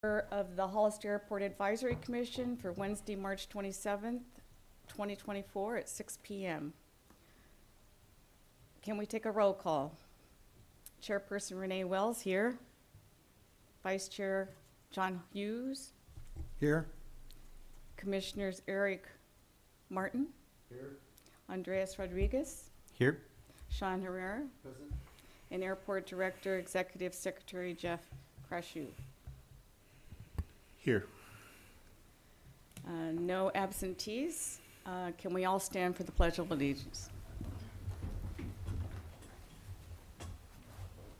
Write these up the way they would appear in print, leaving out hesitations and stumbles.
Of the Hollister Airport Advisory Commission for Wednesday, March 27th, 2024 at 6 p.m. Can we take a roll call? Chairperson Renee Wells here. Vice Chair John Hughes. Here. Commissioners Eric Martin. Here. Andreas Rodriguez. Here. Sean Herrera. Present. And Airport Director, Executive Secretary Jeff Crashew. Here. No absentees. Can we all stand for the Pledge of Allegiance?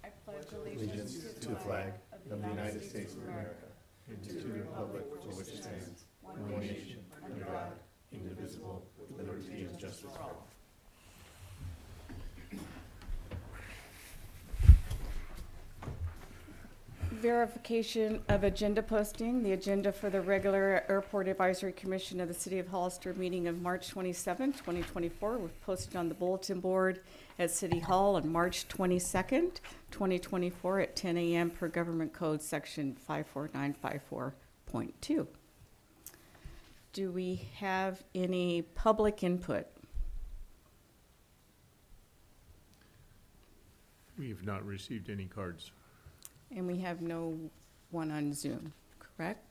I pledge Allegiance to the flag of the United States of America and to the republic for which it stands, one nation, under God, indivisible, with liberty and justice for all. Verification of agenda posting. The agenda for the regular Airport Advisory Commission of the City of Hollister meeting of March 27, 2024 was posted on the bulletin board at City Hall on March 22nd, 2024 at 10 a.m. per Government Code Section 54954.2. Do we have any public input? We have not received any cards. And we have no one on Zoom, correct?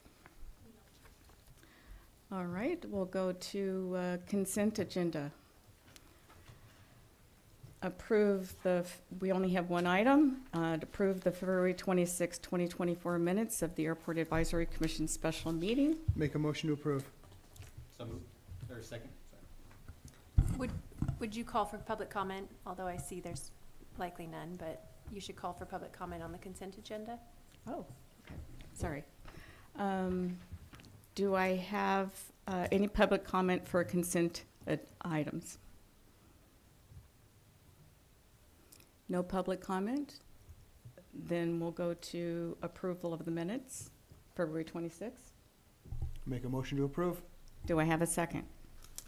All right, we'll go to consent agenda. We only have one item, to approve the February 26, 2024 minutes of the Airport Advisory Commission special meeting. Make a motion to approve. So moved. Or second? Would you call for public comment? Although I see there's likely none, but you should call for public comment on the consent agenda. Oh, okay, sorry. Do I have any public comment for consent items? No public comment? Then we'll go to approval of the minutes, February 26th. Make a motion to approve. Do I have a second?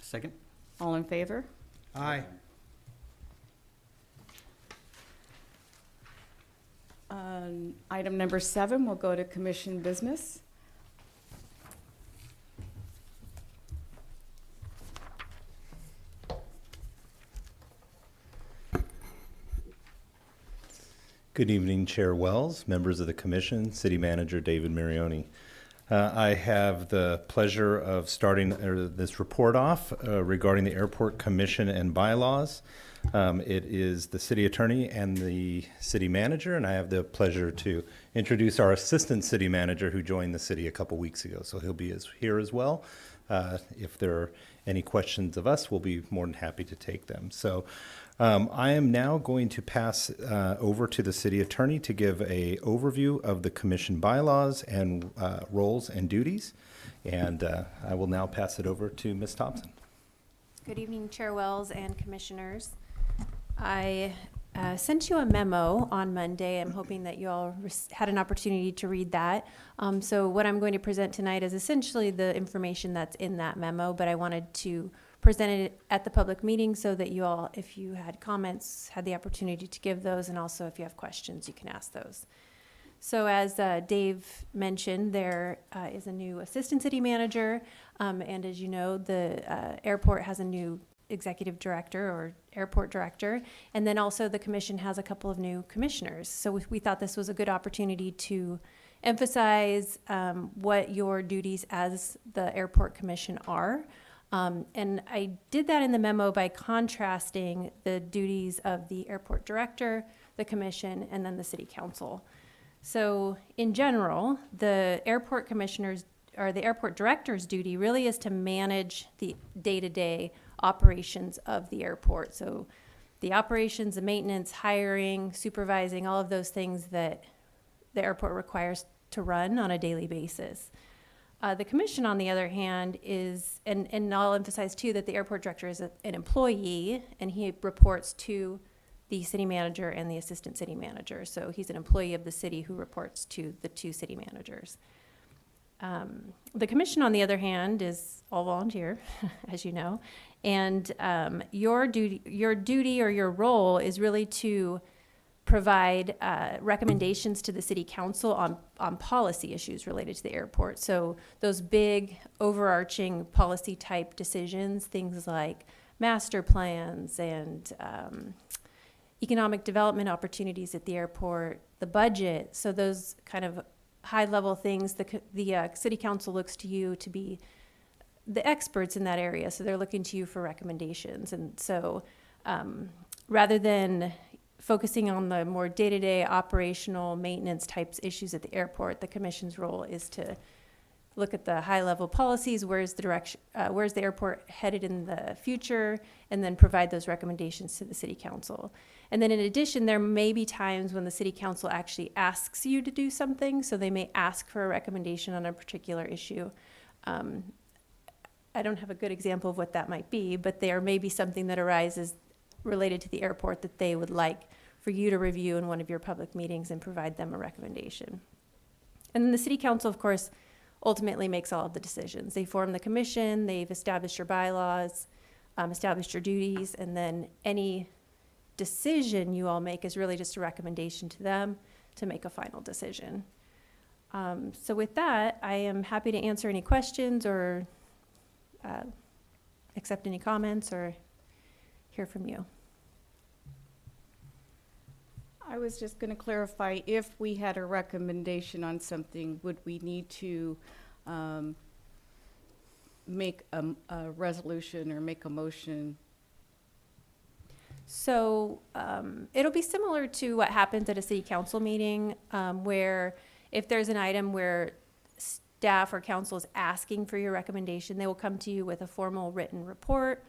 Second? All in favor? Aye. Item number 7, we'll go to commission business. Good evening, Chair Wells, members of the Commission, City Manager David Marioni. I have the pleasure of starting this report off regarding the Airport Commission and bylaws. It is the City Attorney and the City Manager, and I have the pleasure to introduce our Assistant City Manager who joined the city a couple weeks ago, so he'll be here as well. If there are any questions of us, we'll be more than happy to take them. So I am now going to pass over to the City Attorney to give an overview of the Commission bylaws and roles and duties, and I will now pass it over to Ms. Thompson. Good evening, Chair Wells and Commissioners. I sent you a memo on Monday. I'm hoping that you all had an opportunity to read that. So what I'm going to present tonight is essentially the information that's in that memo, but I wanted to present it at the public meeting so that you all, if you had comments, had the opportunity to give those, and also if you have questions, you can ask those. So as Dave mentioned, there is a new Assistant City Manager, and as you know, the airport has a new Executive Director or Airport Director, and then also the Commission has a couple of new commissioners. So we thought this was a good opportunity to emphasize what your duties as the Airport Commission are. And I did that in the memo by contrasting the duties of the Airport Director, the Commission, and then the City Council. So in general, the Airport Commissioners or the Airport Director's duty really is to manage the day-to-day operations of the airport. So the operations, the maintenance, hiring, supervising, all of those things that the airport requires to run on a daily basis. The Commission, on the other hand, is, and I'll emphasize too that the Airport Director is an employee, and he reports to the City Manager and the Assistant City Manager. So he's an employee of the city who reports to the two city managers. The Commission, on the other hand, is all volunteer, as you know, and your duty or your role is really to provide recommendations to the city council on policy issues related to the airport. So those big overarching policy type decisions, things like master plans and economic development opportunities at the airport, the budget. So those kind of high level things, the city council looks to you to be the experts in that area. So they're looking to you for recommendations. And so rather than focusing on the more day-to-day operational maintenance types issues at the airport, the commission's role is to look at the high-level policies, where's the airport headed in the future, and then provide those recommendations to the city council. And then in addition, there may be times when the city council actually asks you to do something, so they may ask for a recommendation on a particular issue. I don't have a good example of what that might be, but there may be something that arises related to the airport that they would like for you to review in one of your public meetings and provide them a recommendation. And then the city council, of course, ultimately makes all of the decisions. They form the commission, they've established your bylaws, established your duties, and then any decision you all make is really just a recommendation to them to make a final decision. So with that, I am happy to answer any questions or accept any comments or hear from you. I was just going to clarify, if we had a recommendation on something, would we need to make a resolution or make a motion? So it'll be similar to what happens at a city council meeting, where if there's an item where staff or council is asking for your recommendation, they will come to you with a formal written report,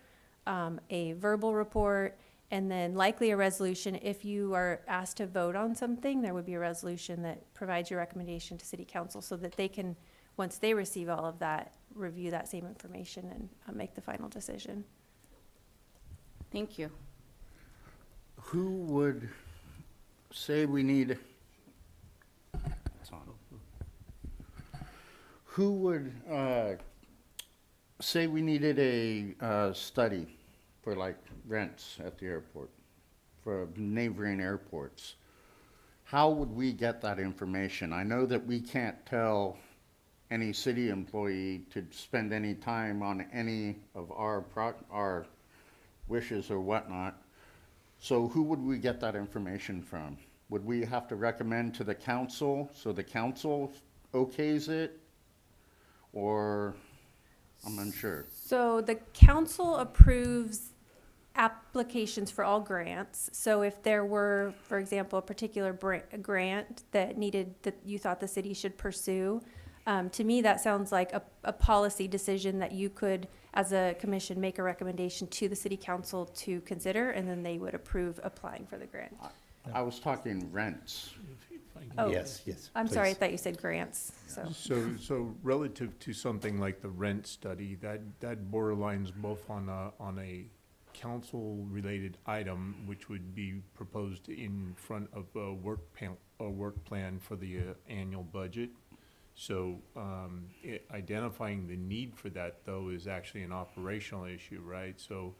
a verbal report, and then likely a resolution. If you are asked to vote on something, there would be a resolution that provides your recommendation to city council so that they can, once they receive all of that, review that same information and make the final decision. Thank you. Who would say we need, who would say we needed a study for like rents at the airport, for neighboring airports? How would we get that information? I know that we can't tell any city employee to spend any time on any of our wishes or whatnot. So who would we get that information from? Would we have to recommend to the council so the council okays it? Or I'm unsure. So the council approves applications for all grants. So if there were, for example, a particular grant that you thought the city should pursue, to me that sounds like a policy decision that you could, as a commission, make a recommendation to the city council to consider, and then they would approve applying for the grant. I was talking rents. Oh, Yes, yes. I'm sorry, I please. thought you said grants, so. So relative to something like the rent study, that borderlines both on a council-related item, which would be proposed in front of a work plan for the annual budget. So identifying the need for that, though, is actually an operational issue, right? So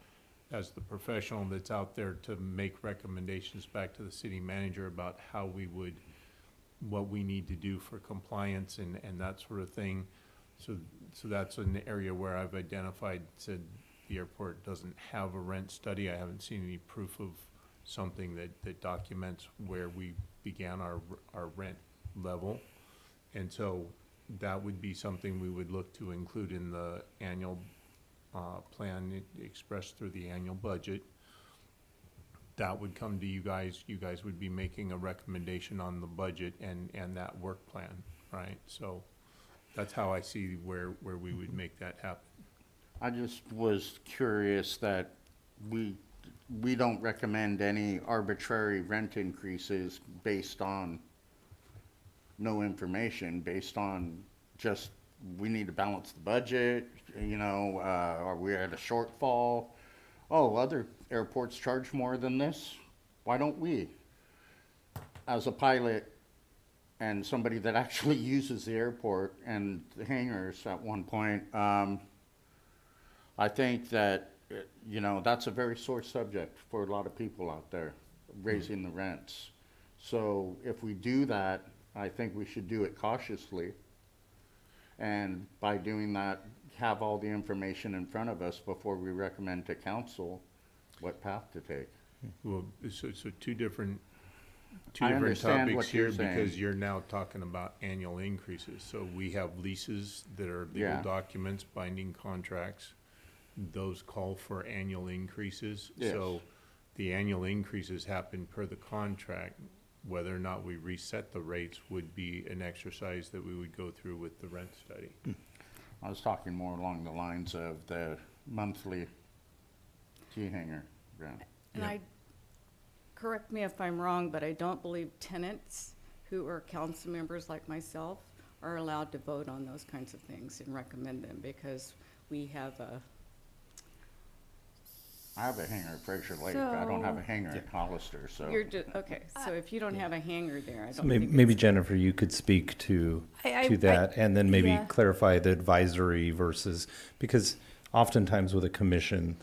as the professional that's out there to make recommendations back to the city manager about what we need to do for compliance and that sort of thing. So that's an area where I've identified, said the airport doesn't have a rent study. I haven't seen any proof of something that documents where we began our rent level. And so that would be something we would look to include in the annual plan expressed through the annual budget. That would come to you guys. You guys would be making a recommendation on the budget and that work plan, right? So that's how I see where we would make that happen. I just was curious that we don't recommend any arbitrary rent increases based on no information, based on just we need to balance the budget, are we at a shortfall? Oh, other airports charge more than this. Why don't we? As a pilot and somebody that actually uses the airport and the hangars at one point, I think that, that's a very sore subject for a lot of people out there, raising the rents. So if we do that, I think we should do it cautiously. And by doing that, have all the information in front of us before we recommend to council what path to take. Well, so two different I understand topics what you're here, saying. because you're now talking about annual increases. So we have leases that are legal Yeah. documents, binding contracts. Those call for annual increases. Yes. So the annual increases happen per the contract. Whether or not we reset the rates would be an exercise that we would go through with the rent study. I was talking more along the lines of the monthly key hanger rent. And Yeah. I, correct me if I'm wrong, but I don't believe tenants who are council members like myself are allowed to vote on those kinds of things and recommend them, because we have a, I have a hanger at Fraser Lake, but I don't have a So- hanger at Hollister, so. you're just, okay, so if you don't have a hanger there, I So don't maybe, think maybe it's, Jennifer, you could speak to I- that, and then maybe yeah. clarify the advisory versus, because oftentimes with a commission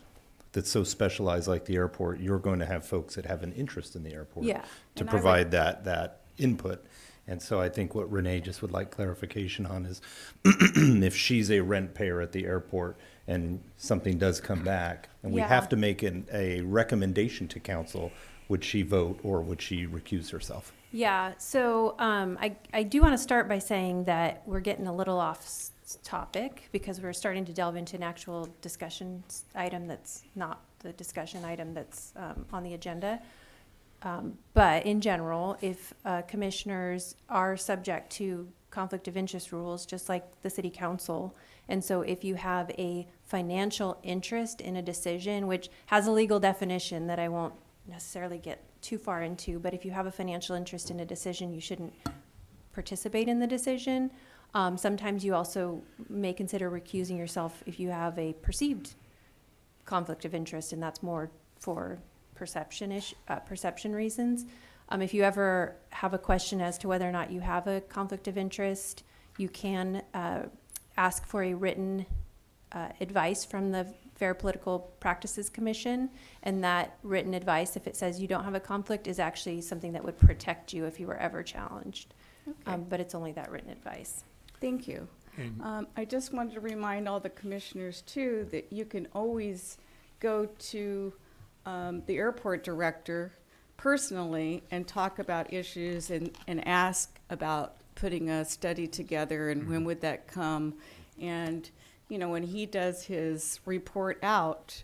that's so specialized like the airport, you're going to have folks that have an interest in the airport. Yeah. To And I would- provide that input. And so I think what Renee just would like clarification on is if she's a rent payer at the airport and something does come back, and we Yeah. have to make a recommendation to council, would she vote or would she recuse herself? Yeah, so I do want to start by saying that we're getting a little off topic because we're starting to delve into an actual discussion item that's not the discussion item that's on the agenda. But in general, if commissioners are subject to conflict of interest rules, just like the city council, and so if you have a financial interest in a decision, which has a legal definition that I won't necessarily get too far into, but if you have a financial interest in a decision, you shouldn't participate in the decision. Sometimes you also may consider recusing yourself if you have a perceived conflict of interest, and that's more for perception reasons. If you ever have a question as to whether or not you have a conflict of interest, you can ask for a written advice from the Fair Political Practices Commission, and that written advice, if it says you don't have a conflict, is actually something that would protect you if you were ever challenged. okay, But it's only that written advice. thank you. And I just wanted to remind all the commissioners too, that you can always go to the airport director personally and talk about issues and ask about putting a study together and when would that come. And, you know, when he does his report out,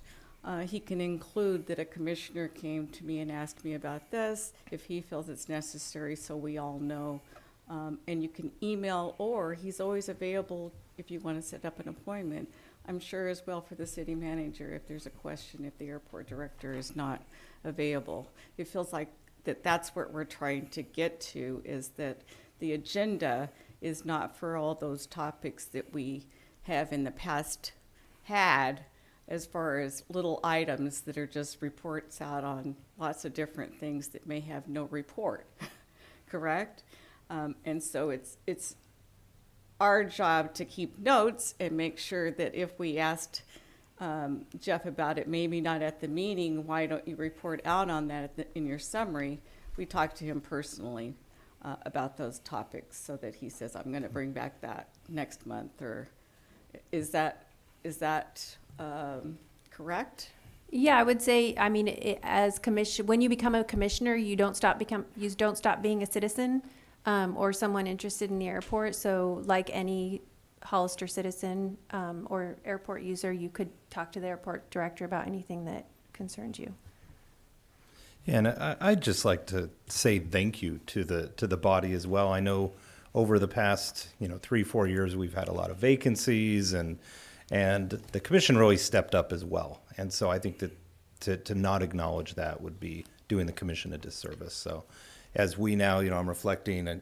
he can include that a commissioner came to me and asked me about this, if he feels it's necessary, so we all know. And you can email, or he's always available if you want to set up an appointment. I'm sure as well for the city manager, if there's a question, if the airport director is not available. It feels like that's what we're trying to get to, is that the agenda is not for all those topics that we have in the past had, as far as little items that are just reports out on lots of different things that may have no report, correct? And so it's our job to keep notes and make sure that if we asked Jeff about it, maybe not at the meeting, why don't you report out on that in your summary? We talked to him personally about those topics, so that he says, I'm going to bring back that next month, or is that correct? Yeah, I would say, I mean, as when you become a commissioner, you don't stop being a citizen or someone interested in the airport. So like any Hollister citizen or airport user, you could talk to the airport director about anything that concerns you. And I'd just like to say thank you to the body as well. I know over the past 3-4 years we've had a lot of vacancies, and the commission really stepped up as well. And so I think that to not acknowledge that would be doing the commission a disservice. So as we now, I'm reflecting and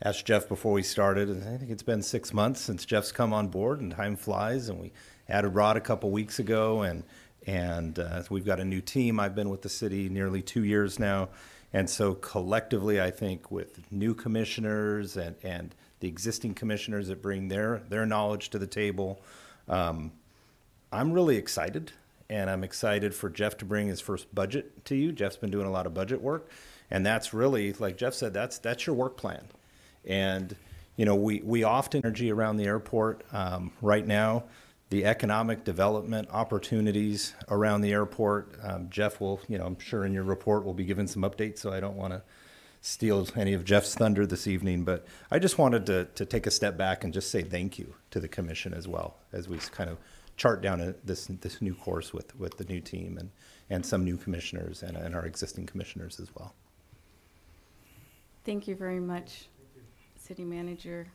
asked Jeff before we started, and I think it's been 6 months since Jeff's come on board, and time flies. And we added Rod a couple weeks ago, and we've got a new team. I've been with the city nearly 2 years now. And so collectively, I think with new commissioners and the existing commissioners that bring their knowledge to the table, I'm really excited. and I'm excited for Jeff to bring his first budget to you. Jeff's been doing a lot of budget work, and that's really, like Jeff said, that's your work plan. And, you know, we often energy around the airport. Right now, the economic development opportunities around the airport, Jeff will, you know, I'm sure in your report will be given some updates, so I don't want to steal any of Jeff's thunder this evening, but I just wanted to take a step back and just say thank you to the commission as well, as we kind of chart down this new course with the new team and some new commissioners and our existing commissioners as well. Thank you very much, City Manager.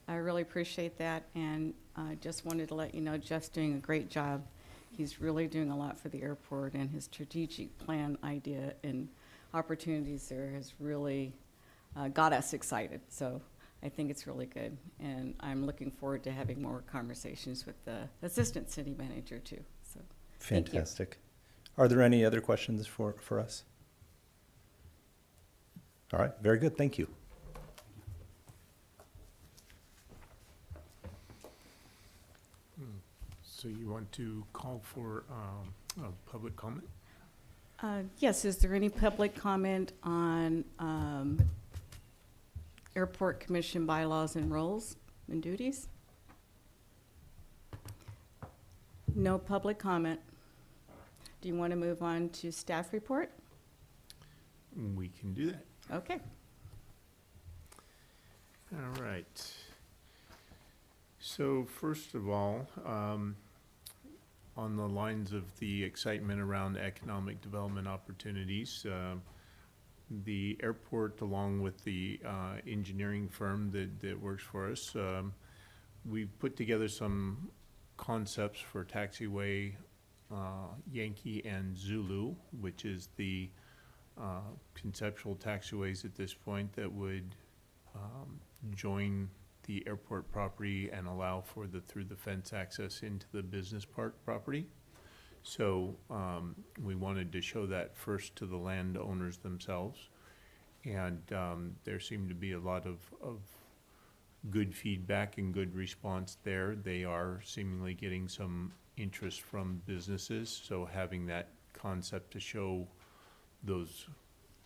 I really appreciate that, and I just wanted to let you know Jeff's doing a great job. He's really doing a lot for the airport, and his strategic plan idea and opportunities there has really got us excited. So I think it's really good, and I'm looking forward to having more conversations with the Assistant City Manager too. So thank you. Fantastic. Are there any other questions for us? All right, very good, thank you. So you want to call for a public comment? Yes, is there any public comment on Airport Commission bylaws and roles and duties? No public comment. Do you want to move on to staff report? We can do that. Okay. All right. So first of all, on the lines of the excitement around economic development opportunities, the airport, along with the engineering firm that works for us, we've put together some concepts for taxiway Yankee and Zulu, which is the conceptual taxiways at this point that would join the airport property and allow for the through the fence access into the business park property. So we wanted to show that first to the landowners themselves, and there seemed to be a lot of good feedback and good response there. They are seemingly getting some interest from businesses, so having that concept to show those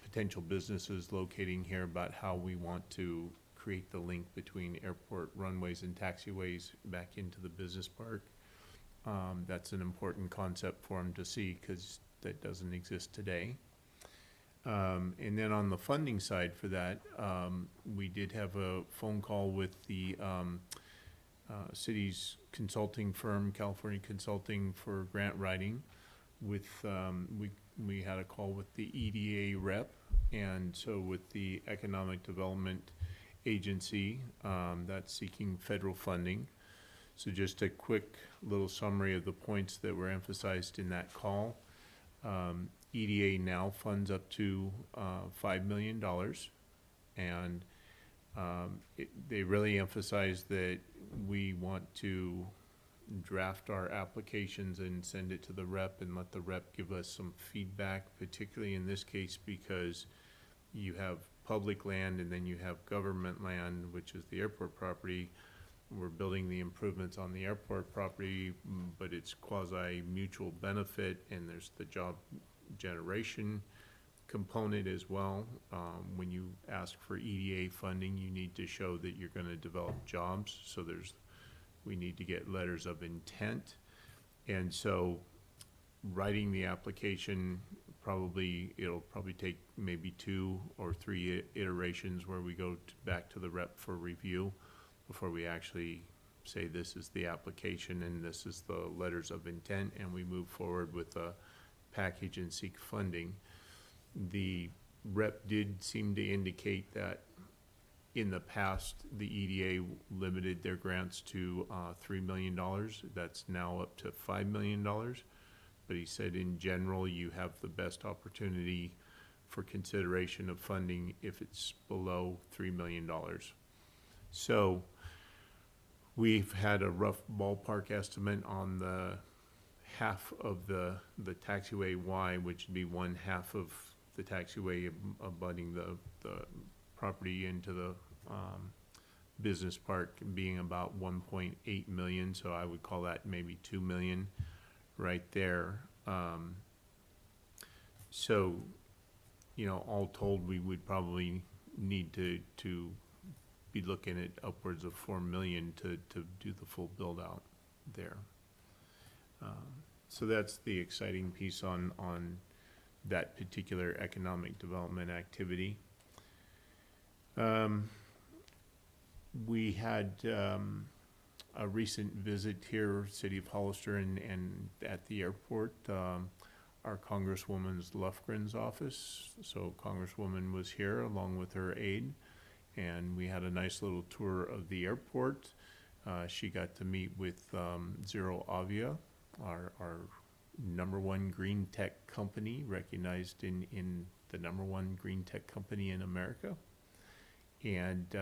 potential businesses locating here about how we want to create the link between airport runways and taxiways back into the business park. That's an important concept for them to see because that doesn't exist today. And then on the funding side for that, we did have a phone call with the city's consulting firm, California Consulting for grant writing. With we had a call with the EDA rep, and so with the Economic Development Agency that's seeking federal funding. So just a quick little summary of the points that were emphasized in that call. EDA now funds up to $5 million, and they really emphasize that we want to draft our applications and send it to the rep and let the rep give us some feedback, particularly in this case because you have public land and then you have government land, which is the airport property. We're building the improvements on the airport property, but it's quasi-mutual benefit, and there's the job generation component as well. When you ask for EDA funding, you need to show that you're going to develop jobs, so we need to get letters of intent. And so writing the application, it'll probably take maybe 2 or 3 iterations where we go back to the rep for review before we actually say this is the application and this is the letters of intent, and we move forward with a package and seek funding. The rep did seem to indicate that in the past, the EDA limited their grants to $3 million. That's now up to $5 million. But he said in general, you have the best opportunity for consideration of funding if it's below $3 million. So we've had a rough ballpark estimate on the half of the taxiway Y, which would be 1/2 of the taxiway abutting the property into the business park, being about 1.8 million. So I would call that maybe 2 million right there. So, all told, we would probably need to be looking at upwards of 4 million to do the full build-out there. So that's the exciting piece on that particular economic development activity. We had a recent visit here, City of Hollister, and at the airport, our Congresswoman's Lufgren's office. So Congresswoman was here along with her aide, and we had a nice little tour of the airport. She got to meet with Zero Avia, our #1 green tech company, recognized in the #1 green tech company in America. And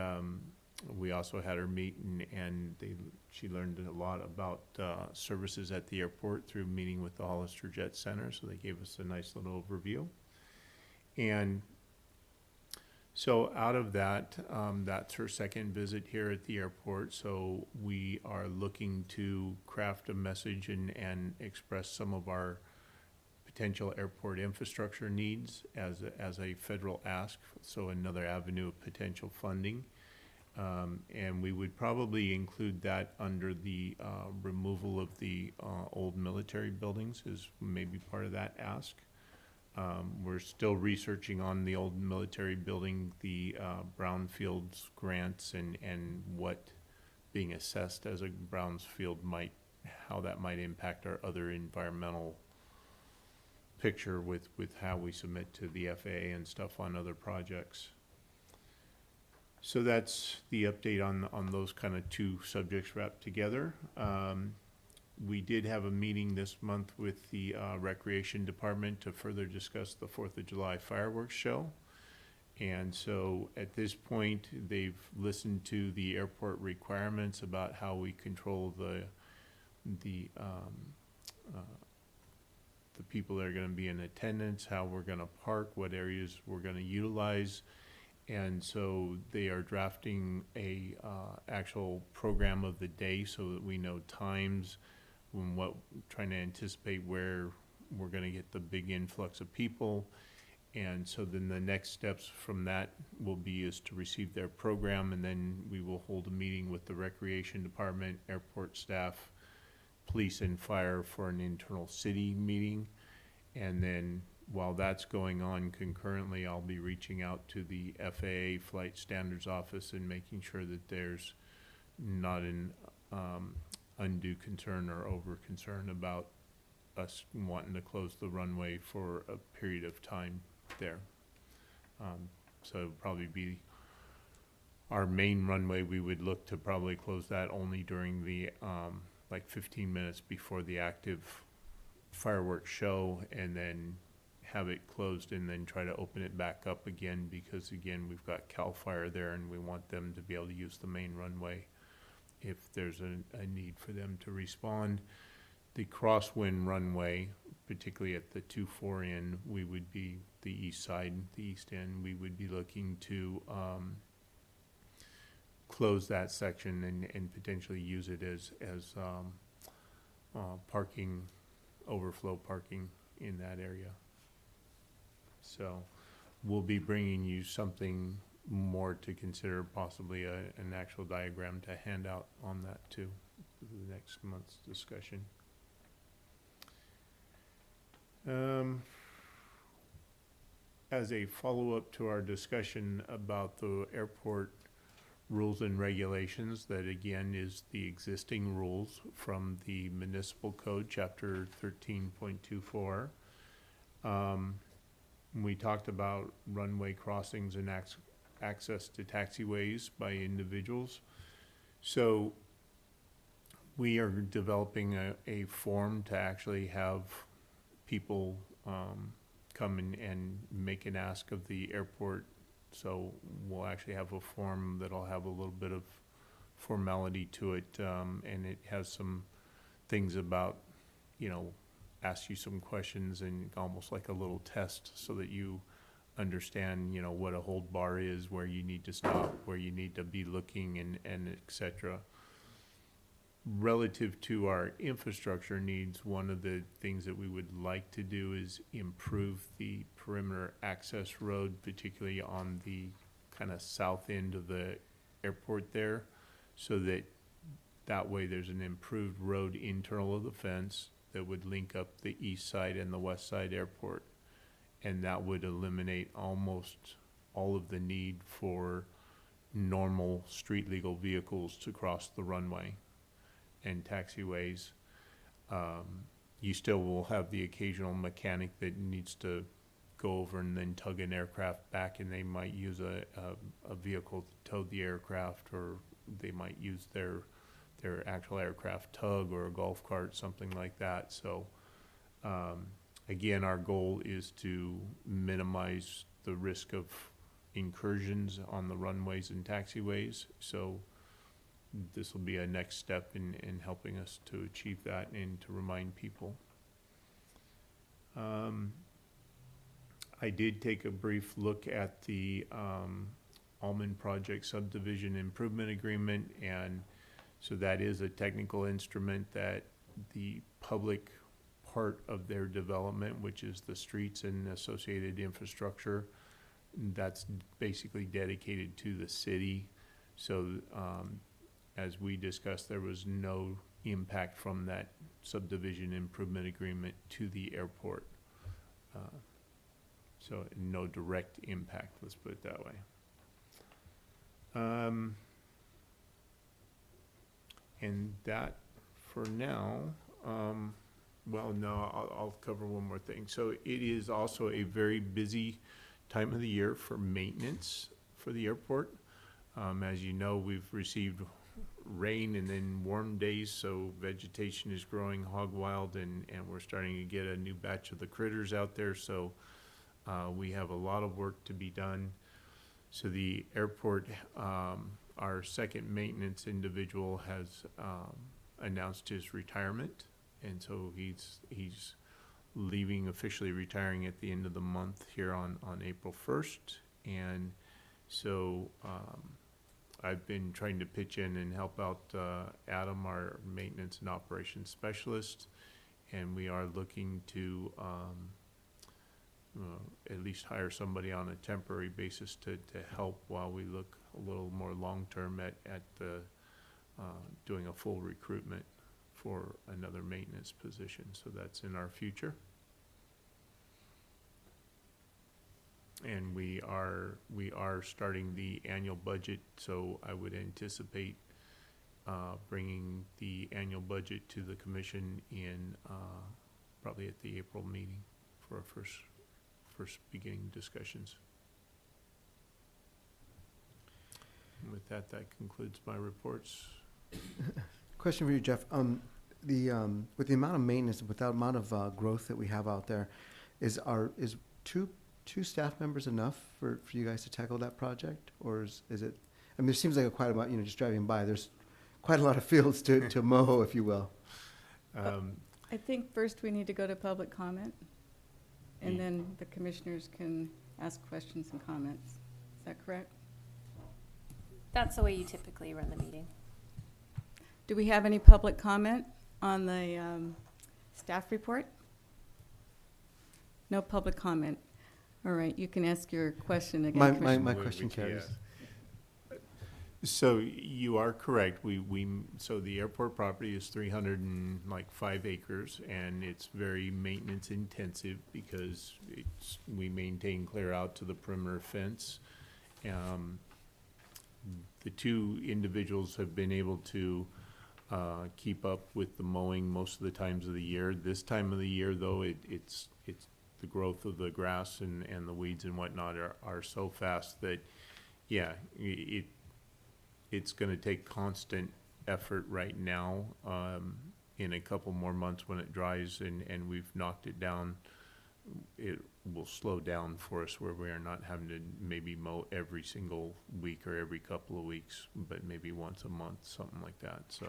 we also had her meet, and she learned a lot about services at the airport through meeting with the Hollister Jet Center, so they gave us a nice little overview. And so out of that, that's her second visit here at the airport, so we are looking to craft a message and express some of our potential airport infrastructure needs as a federal ask, so another avenue of potential funding. And we would probably include that under the removal of the old military buildings as maybe part of that ask. We're still researching on the old military building, the brownfields grants and what being assessed as a brownfield how that might impact our other environmental picture with how we submit to the FAA and stuff on other projects. So that's the update on those kind of two subjects wrapped together. We did have a meeting this month with the Recreation Department to further discuss the 4th of July fireworks show. And so at this point, they've listened to the airport requirements about how we control the people that are going to be in attendance, how we're going to park, what areas we're going to utilize. And so they are drafting a actual program of the day so that we know times, trying to anticipate where we're going to get the big influx of people. And so then the next steps from that is to receive their program, and then we will hold a meeting with the Recreation Department, airport staff, police and fire for an internal city meeting. And then while that's going on concurrently, I'll be reaching out to the FAA Flight Standards Office and making sure that there's not an undue concern or over concern about us wanting to close the runway for a period of time there. So it'll probably be our main runway. We would look to probably close that only during the like 15 minutes before the active fireworks show, and then have it closed and then try to open it back up again, because again, we've got CAL FIRE there and we want them to be able to use the main runway if there's a need for them to respond. The crosswind runway, particularly at the 2-4 end, we would be the east side, the east end, we would be looking to close that section and potentially use it as parking, overflow parking in that area. So we'll be bringing you something more to consider, possibly an actual diagram to hand out on that too, for the next month's discussion. As a follow-up to our discussion about the airport rules and regulations, that again is the existing rules from the Municipal Code, Chapter 13.24. We talked about runway crossings and access to taxiways by individuals. So we are developing a form to actually have people come and make an ask of the airport. So we'll actually have a form that'll have a little bit of formality to it, and it has some things about, ask you some questions and almost like a little test so that you understand, what a hold bar is, where you need to stop, where you need to be looking, and et cetera. Relative to our infrastructure needs, one of the things that we would like to do is improve the perimeter access road, particularly on the kind of south end of the airport there, so that way there's an improved road internal of the fence that would link up the east side and the west side airport. And that would eliminate almost all of the need for normal street legal vehicles to cross the runway and taxiways. You still will have the occasional mechanic that needs to go over and then tug an aircraft back, and they might use a vehicle to tow the aircraft, or they might use their actual aircraft tug or a golf cart, something like that. So again, our goal is to minimize the risk of incursions on the runways and taxiways. So this will be a next step in helping us to achieve that and to remind people. I did take a brief look at the Almond Project Subdivision Improvement Agreement, and so that is a technical instrument that the public part of their development, which is the streets and associated infrastructure, that's basically dedicated to the city. So as we discussed, there was no impact from that subdivision improvement agreement to the airport. So no direct impact, let's put it that way. And that for now, well, no, I'll cover one more thing. So it is also a very busy time of the year for maintenance for the airport. As you know, we've received rain and then warm days, so vegetation is growing hog wild, and we're starting to get a new batch of the critters out there. So we have a lot of work to be done. So the airport, our second maintenance individual has announced his retirement, and so he's leaving, officially retiring at the end of the month here on April 1st. And so I've been trying to pitch in and help out Adam, our maintenance and operations specialist, and we are looking to at least hire somebody on a temporary basis to help while we look a little more long-term at doing a full recruitment for another maintenance position. So that's in our future. And we are starting the annual budget, so I would anticipate bringing the annual budget to the commission in probably at the April meeting for our first beginning discussions. And with that concludes my reports. Question for you, Jeff. With the amount of maintenance, with the amount of growth that we have out there, is two staff members enough for you guys to tackle that project? Or is it, I mean, there seems like quite a amount, just driving by, there's quite a lot of fields to mow, if you will. I think first we need to go to public comment, and then the commissioners can ask questions and comments. Is that correct? That's the way you typically run the meeting. Do we have any public comment on the staff report? No public comment. All right, you can ask your question again, Commissioner. My question carries. So you are correct. So the airport property is 305 acres, and it's very maintenance intensive because we maintain clear out to the perimeter fence. The two individuals have been able to keep up with the mowing most of the times of the year. This time of the year, though, it's the growth of the grass and the weeds and whatnot are so fast that, yeah, it's going to take constant effort right now. In a couple more months when it dries and we've knocked it down, it will slow down for us where we are not having to maybe mow every single week or every couple of weeks, but maybe once a month, something like that. So,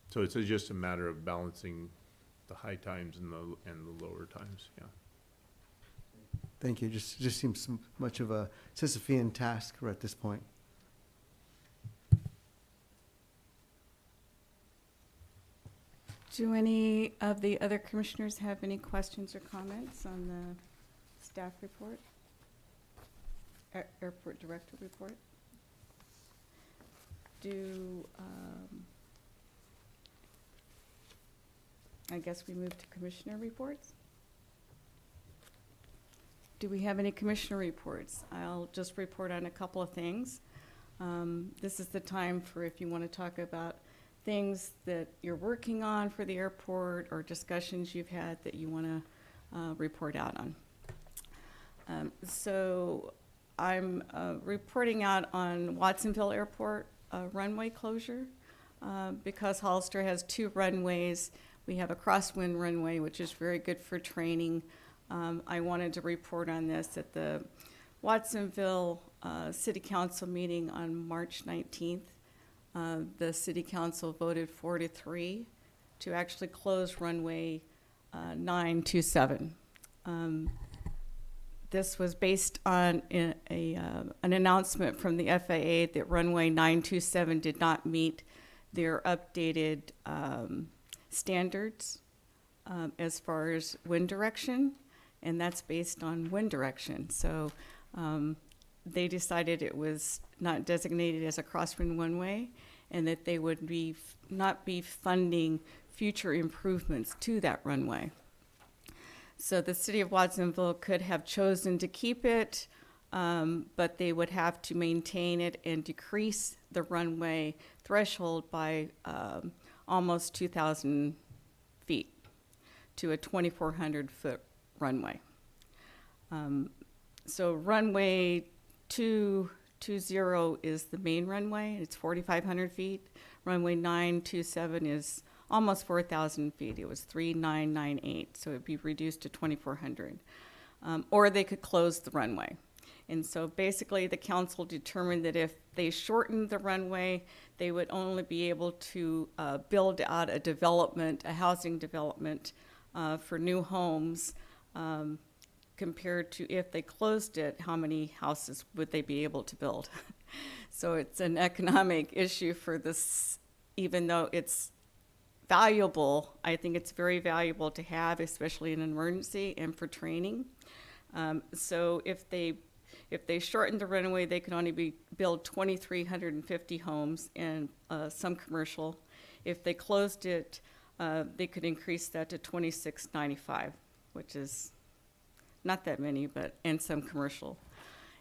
so it's just a matter of balancing the high times and the lower times. Yeah. Thank you. Just seems much of a Sisyphean task at this point. Do any of the other commissioners have any questions or comments on the staff report? Airport director report? I guess we move to commissioner reports? Do we have any commissioner reports? I'll just report on a couple of things. This is the time for if you want to talk about things that you're working on for the airport or discussions you've had that you want to report out on. So I'm reporting out on Watsonville Airport runway closure. Because Hollister has 2 runways, we have a crosswind runway, which is very good for training. I wanted to report on this at the Watsonville City Council meeting on March 19th. The City Council voted 4-3 to actually close runway 927. This was based on an announcement from the FAA that runway 927 did not meet their updated standards as far as wind direction, and that's based on wind direction. So they decided it was not designated as a crosswind runway, and that they would not be funding future improvements to that runway. So the city of Watsonville could have chosen to keep it, but they would have to maintain it and decrease the runway threshold by almost 2,000 feet to a 2,400 foot runway. So runway 220 is the main runway. It's 4,500 feet. Runway 927 is almost 4,000 feet. It was 3,998, so it'd be reduced to 2,400. Or they could close the runway. And so basically the council determined that if they shortened the runway, they would only be able to build out a development, a housing development for new homes, compared to if they closed it, how many houses would they be able to build? So it's an economic issue for this, even though it's valuable. I think it's very valuable to have, especially in an emergency and for training. So if they shortened the runway, they could only build 2,350 homes and some commercial. If they closed it, they could increase that to 2,695, which is not that many, and some commercial.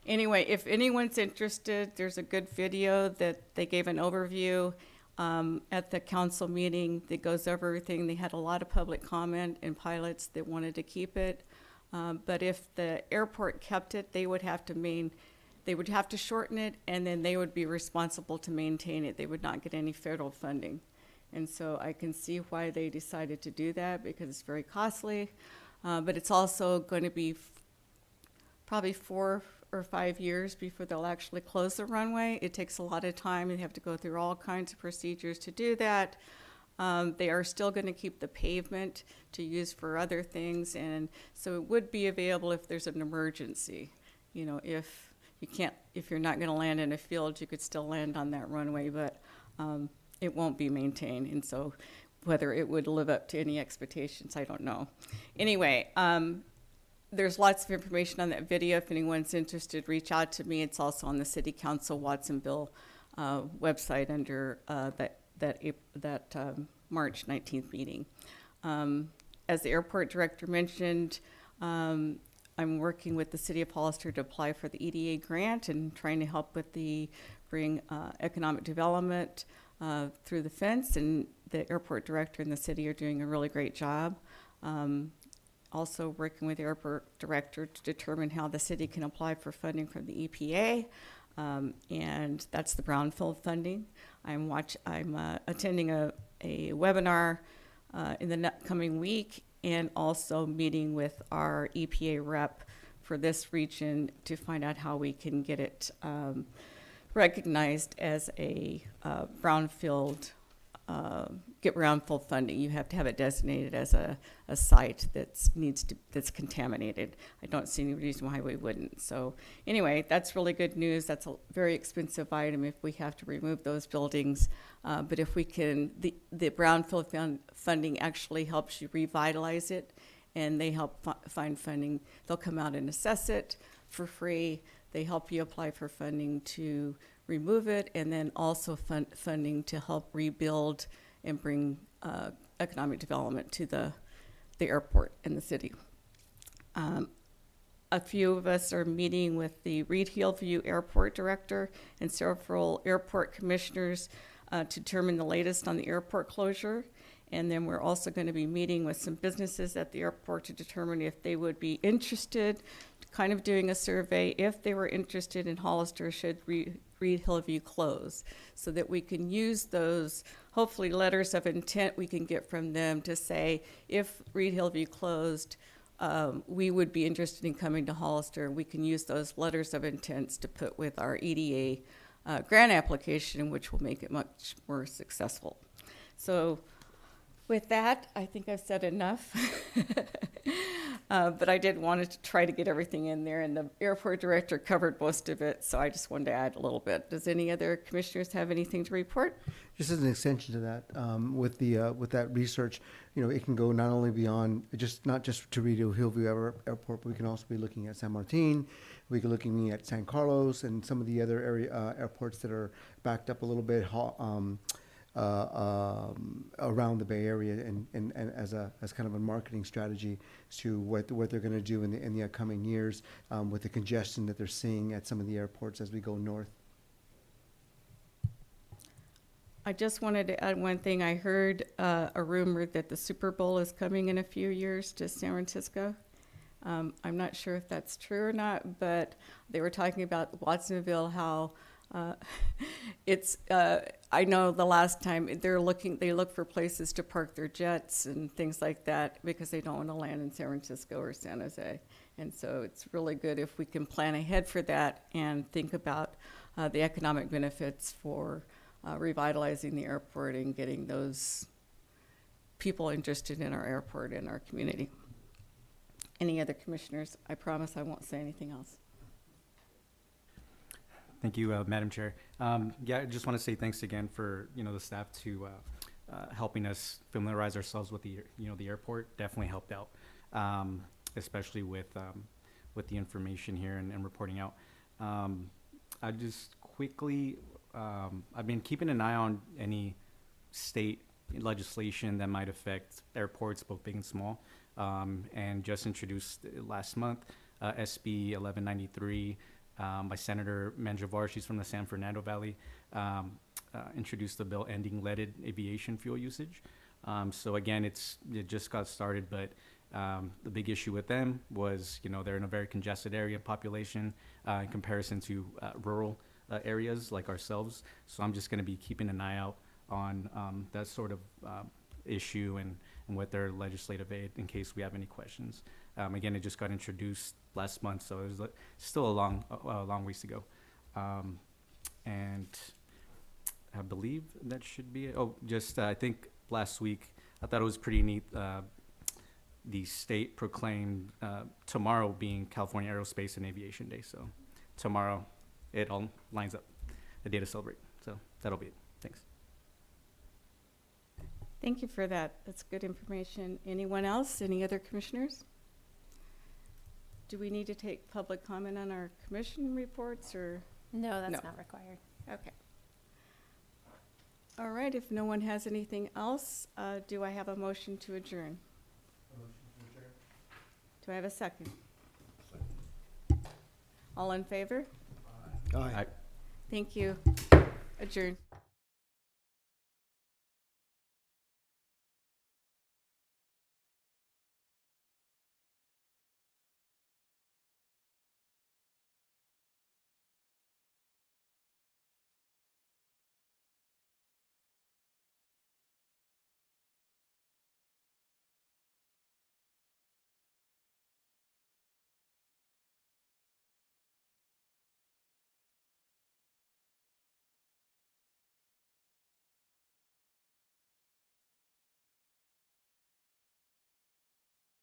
Anyway, if anyone's interested, there's a good video that they gave an overview at the council meeting that goes over everything. They had a lot of public comment and pilots that wanted to keep it. But if the airport kept it, they would have to shorten it, and then they would be responsible to maintain it. They would not get any federal funding. And so I can see why they decided to do that, because it's very costly. But it's also going to be probably 4 or 5 years before they'll actually close the runway. It takes a lot of time. They have to go through all kinds of procedures to do that. They are still going to keep the pavement to use for other things, and so it would be available if there's an emergency. You know, if you're not going to land in a field, you could still land on that runway, but it won't be maintained, and so whether it would live up to any expectations, I don't know. Anyway, there's lots of information on that video. If anyone's interested, reach out to me. It's also on the City Council Watsonville website under that March 19th meeting. As the airport director mentioned, I'm working with the City of Hollister to apply for the EDA grant and trying to help with bring economic development through the fence, and the airport director and the city are doing a really great job. Also working with the airport director to determine how the city can apply for funding from the EPA, and that's the brownfield funding. I'm attending a webinar in the coming week, and also meeting with our EPA rep for this region to find out how we can get it recognized as a brownfield get brownfield funding, you have to have it designated as a site that's contaminated. I don't see any reason why we wouldn't. So anyway, that's really good news. That's a very expensive item if we have to remove those buildings. But if we can, the brownfield funding actually helps you revitalize it, and they help find funding. They'll come out and assess it for free. They help you apply for funding to remove it, and then also funding to help rebuild and bring economic development to the airport in the city. A few of us are meeting with the Reed Hillview Airport Director and several airport commissioners to determine the latest on the airport closure. And then we're also going to be meeting with some businesses at the airport to determine if they would be interested, kind of doing a survey, if they were interested in Hollister should Reed Hillview close, so that we can use those, hopefully, letters of intent we can get from them to say, if Reed Hillview closed, we would be interested in coming to Hollister. We can use those letters of intents to put with our EDA grant application, which will make it much more successful. So with that, I think I've said enough. But I did want to try to get everything in there, and the airport director covered most of it, so I just wanted to add a little bit. Does any other commissioners have anything to report? Just as an extension to that, with that research, it can go not only beyond not just to Hillview Airport, but we can also be looking at San Martin. We can looking at San Carlos and some of the other airports that are backed up a little bit around the Bay Area, and as kind of a marketing strategy to what they're going to do in the upcoming years with the congestion that they're seeing at some of the airports as we go north. I just wanted to add one thing. I heard a rumor that the Super Bowl is coming in a few years to San Francisco. I'm not sure if that's true or not, but they were talking about Watsonville, how I know the last time they look for places to park their jets and things like that because they don't want to land in San Francisco or San Jose. And so it's really good if we can plan ahead for that and think about the economic benefits for revitalizing the airport and getting those people interested in our airport and our community. Any other commissioners? I promise I won't say anything else. Thank you, Madam Chair. I just want to say thanks again for the staff to helping us familiarize ourselves with the airport. Definitely helped out, especially with the information here and reporting out. I just quickly, I've been keeping an eye on any state legislation that might affect airports, both big and small, and just introduced last month SB 1193. By Senator Mangiavar, she's from the San Fernando Valley, introduced the bill ending leaded aviation fuel usage. So again, it just got started, but the big issue with them was, they're in a very congested area population in comparison to rural areas like ourselves. So I'm just going to be keeping an eye out on that sort of issue and with their legislative aid in case we have any questions. Again, it just got introduced last month, so there's still a long ways to go. And I believe that should be it. Oh, just I think last week, I thought it was pretty neat. The state proclaimed tomorrow being California Aerospace and Aviation Day. So tomorrow, it all lines up, a day to celebrate. So that'll be it. Thanks. Thank you for that. That's good information. Anyone else? Any other commissioners? Do we need to take public comment on our commission reports or? No, that's No. not required. Okay. All right, if no one has anything else, do I have a motion to adjourn? Do I have a second? All in favor? Aye. Thank you. Adjourn.